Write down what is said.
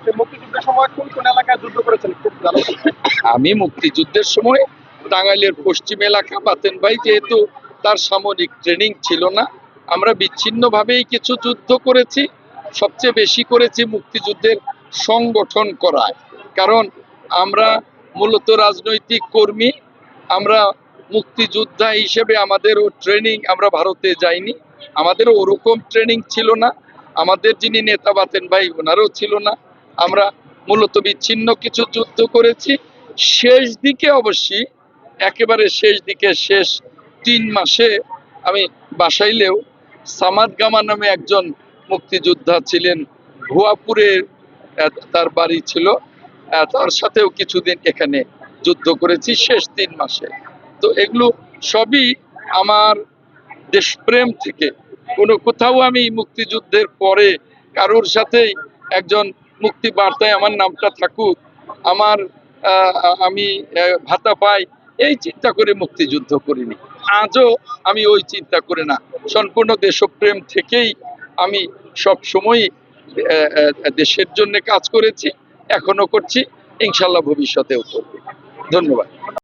আপনি মুক্তিযুদ্ধের সময় কোন কোন এলাকায় যুদ্ধ করেছেন খুব জানেন? আমি মুক্তিযুদ্ধের সময় টাঙ্গাইলের পশ্চিম এলাকা বাতেন ভাই, যেহেতু তার সামরিক ট্রেনিং ছিল না, আমরা বিচ্ছিন্নভাবেই কিছু যুদ্ধ করেছি। সবচেয়ে বেশি করেছি মুক্তিযুদ্ধের সংগঠন করায়, কারণ আমরা মূলত রাজনৈতিক কর্মী। আমরা মুক্তিযোদ্ধা হিসেবে আমাদেরও ট্রেনিং, আমরা ভারতে যাইনি, আমাদেরও ওরকম ট্রেনিং ছিল না। আমাদের যিনি নেতা বাতেন ভাই, ওনারও ছিল না। আমরা মূলত বিচ্ছিন্ন কিছু যুদ্ধ করেছি। শেষ দিকে অবশ্যই, একেবারে শেষ দিকে, শেষ 3 মাসে আমি বাসাইলেও সামাদ গামা নামে একজন মুক্তিযোদ্ধা ছিলেন, ভুয়াপুরে তার বাড়ি ছিল, তার সাথেও কিছুদিন এখানে যুদ্ধ করেছি শেষ 3 মাসে। তো এগুলো সবই আমার দেশপ্রেম থেকে। কোথাও আমি মুক্তিযুদ্ধের পরে কারোর সাথেই একজন মুক্তি বার্তায় আমার নামটা থাকুক, আমার আমি ভাতা পাই, এই চিন্তা করে মুক্তিযুদ্ধ করিনি। আজও আমি ওই চিন্তা করি না। সম্পূর্ণ দেশপ্রেম থেকেই আমি সব সময় দেশের জন্য কাজ করেছি, এখনো করছি, ইনশাল্লাহ ভবিষ্যতেও করব। ধন্যবাদ।